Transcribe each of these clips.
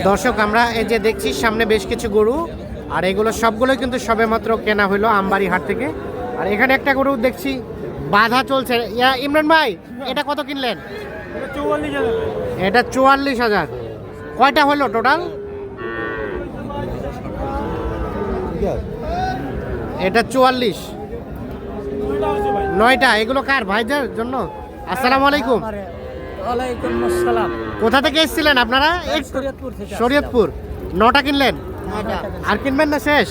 দর্শক আমরা এই যে দেখছি সামনে বেশ কিছু গরু, আর এগুলো সবগুলো কিন্তু সবেমাত্র কেনা হলো আমবাড়ি হাট থেকে। আর এখানে একটা গরু দেখছি বাধা চলছে। ইমরান ভাই, এটা কত কিনলেন? এটা 44,000। কয়টা হলো টোটাল? এটা 44, 9টা। এগুলো কার ভাইদের জন্য? আসসালামু আলাইকুম। ওয়ালাইকুম আসসালাম। কোথা থেকে এসেছিলেন আপনারা? শরীয়তপুর থেকে। শরীয়তপুর। 9টা কিনলেন? আর কিনবেন না শেষ?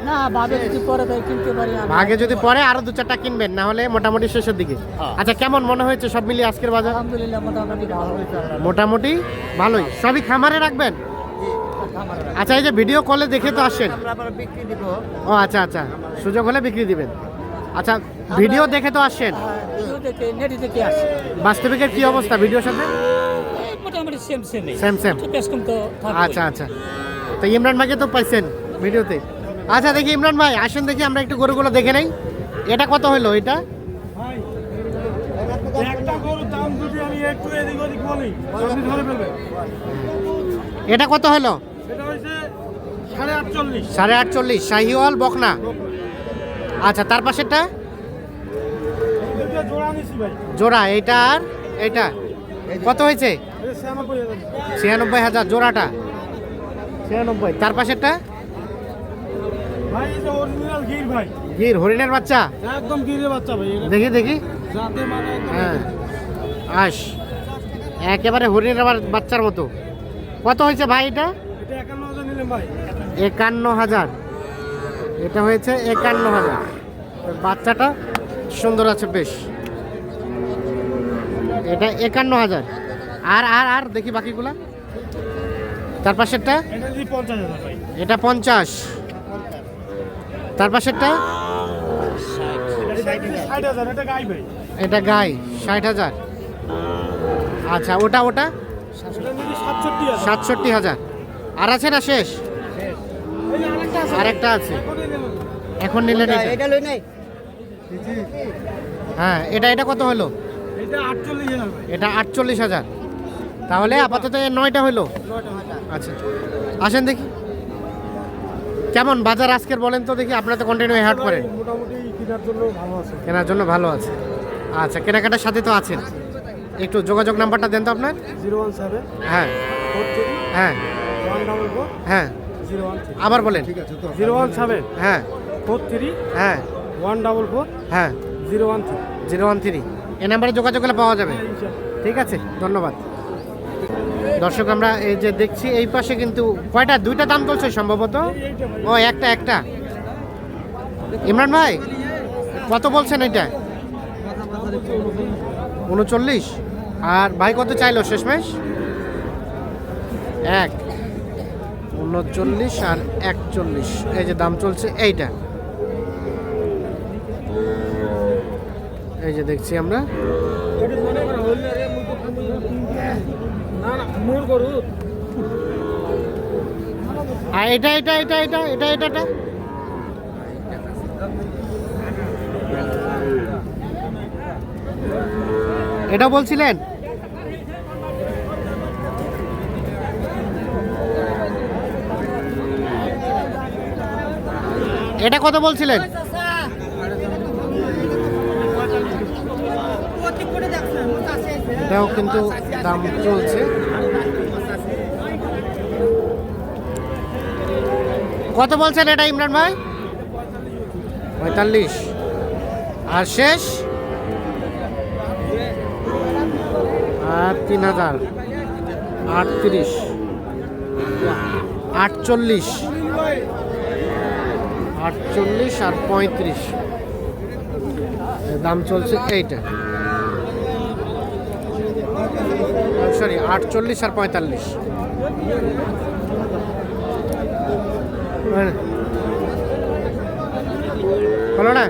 না, ভাবে যদি পরে তাই কিনতে পারি। ভাগে যদি পরে আরো 2-4টা কিনবেন, না হলে মোটামুটি শেষের দিকে। আচ্ছা, কেমন মনে হয়েছে সব মিলিয়ে আজকের বাজার? আলহামদুলিল্লাহ মোটামুটি ভালো হয়েছে। মোটামুটি ভালোই। সবই খামারে রাখবেন? আচ্ছা, এই যে ভিডিও কলে দেখে তো আসেন। আমরা আবার বিক্রি দিব। ও আচ্ছা আচ্ছা, সুযোগ হলে বিক্রি দিবেন। আচ্ছা, ভিডিও দেখে তো আসেন। ভিডিও দেখে নেট দেখে আসে। বাস্তবিকের কি অবস্থা ভিডিওর সাথে? মোটামুটি সেম সেম। সেম। বেশ কম তো থাকবে। আচ্ছা আচ্ছা, তো ইমরান ভাইকে তো পাইছেন ভিডিওতে। আচ্ছা, দেখি ইমরান ভাই আসেন, দেখি আমরা একটু গরুগুলো দেখে নেই। এটা কত হলো? এটা একটা গরুর দাম যদি আমি একটু এদিক ওদিক বলি আপনি ধরে ফেলবেন। এটা কত হলো? সেটা হইছে 48.5। 48.5 শাহিওয়াল বকনা। আচ্ছা, তার পাশেরটা এটা জোড়া নিছি ভাই। জোড়া। এইটা আর এইটা কত হয়েছে? এটা 96,000। 96,000 জোড়াটা। 96। তার পাশেরটা ভাই এটা অরিজিনাল গির ভাই। গির, হরিণের বাচ্চা। একদম গিরের বাচ্চা ভাই। এটা দেখি দেখি। জাতে মানে একদম হ্যাঁ, আস একেবারে হরিণের বাচ্চার মতো। কত হয়েছে ভাই এটা? এটা 51,000 নিলেন ভাই। 51,000। এটা হয়েছে 51,000। বাচ্চাটা সুন্দর আছে বেশ। এটা 51,000। আর আর আর দেখি বাকিগুলা। তার পাশেরটা এটা যদি 50,000 ভাই। এটা 50। তার পাশেরটা 60,000 এটা গাই ভাই। এটা গাই 60,000। আচ্ছা, ওটা এটা যদি 67,000। 67,000। আর আছে না শেষ? এই যে আরেকটা আছে। আরেকটা আছে। এখনই নেবেন। এখন নিলেন এটা? এটা লই নাই। হ্যাঁ, এটা কত হলো? এটা 48,000 ভাই। এটা 48,000। তাহলে আপাতত 9টা হলো। 9টা। আচ্ছা, আসেন দেখি কেমন বাজার আজকের বলেন তো দেখি। আপনারা তো কন্টিনিউ হাট করেন, মোটামুটি কেনার জন্য ভালো আছে। কেনার জন্য ভালো আছে। আচ্ছা, কেনাকাটার সাথে তো আছেন। একটু যোগাযোগ নাম্বারটা দেন তো আপনার। 017 হ্যাঁ 43 হ্যাঁ 144 হ্যাঁ, 013। আবার বলেন। 017 হ্যাঁ 43 হ্যাঁ 144 হ্যাঁ 013। 013। এই নাম্বারে যোগাযোগ করলে পাওয়া যাবে। ঠিক আছে, ধন্যবাদ। দর্শক আমরা এই যে দেখছি এই পাশে কিন্তু কয়টা, 2টা দাম চলছে সম্ভবত। ও একটা। ইমরান ভাই কত বলছেন এটা? 39। আর ভাই কত চাইলো শেষমেশ? 39 আর 41। এই যে দাম চলছে এইটা। এই যে দেখছি আমরা। মোর গরু আর এটা এটা বলছিলেন? এটা কত বলছিলেন? এটাও কিন্তু দাম চলছে। কত বলছেন এটা ইমরান ভাই? 45। আর শেষ? আর 3,000। 38, 48, 48 আর 35 দাম চলছে এইটা। সরি, 48 আর 45। হলো না?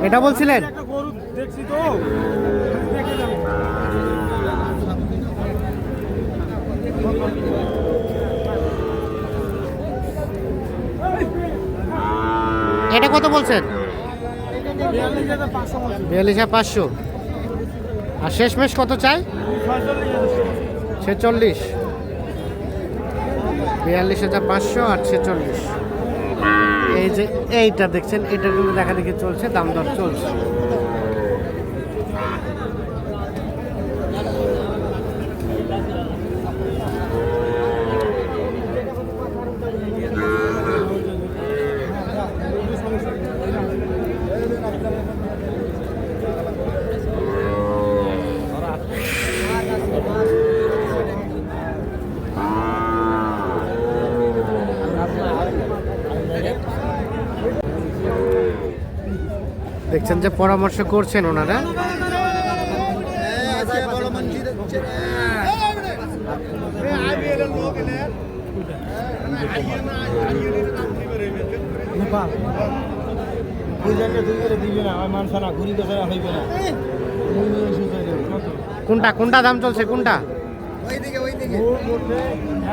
এটা বলছিলেন? একটা গরু দেখছি তো দেখে যাবো। এটা কত বলছেন? 42,500 42,500। আর শেষমেশ কত চাই? 46। 42,500 আর 46। এই যে এইটা দেখছেন, এটা কিন্তু দেখা দেখি চলছে, দাম দর চলছে। দেখছেন যে পরামর্শ করছেন ওনারা। কোনটা কোনটা দাম চলছে কোনটা?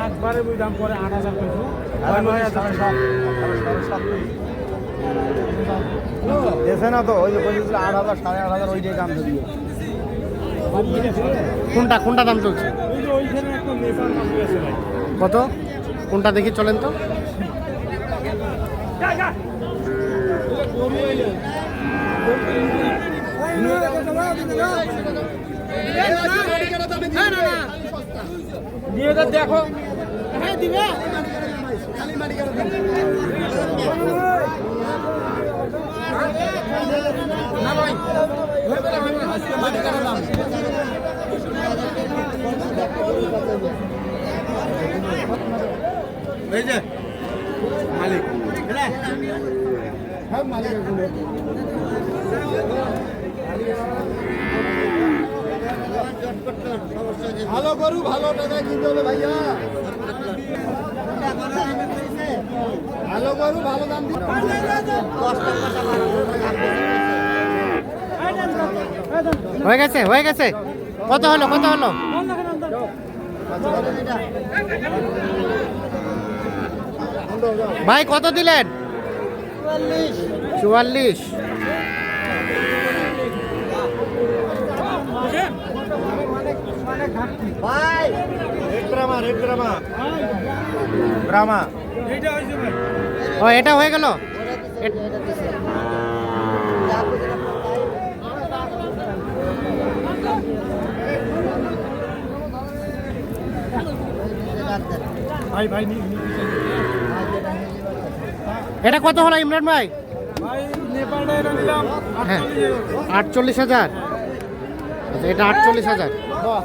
একবারে ওই দাম করে 8,000 পেয়েছো। দেশে না তো ওই যে বলেছিল 8,000 8,500 ওই যে দাম দিল। কোনটা কোনটা দাম চলছে? ওই যে ওইখানে একটা নেশার নাম দিয়েছে ভাই। কত? কোনটা দেখি চলেন তো। দেখো এই যে মালিক ভালো গরু ভালো টাকা কিনতে হবে ভাইয়া। ভালো গরু ভালো দাম হয়ে গেছে হয়ে গেছে। কত হলো কত হলো? ভাই কত দিলেন? 44। ব্রাহ্মা এইটা হইছে ভাই। ও এটা হয়ে গেল। ভাই ভাই এটা কত হলো ইমরান ভাই? ভাই নেপালটা এটা নিলাম হ্যাঁ 48,000। 48,000। আচ্ছা এটা 48,000। বাহ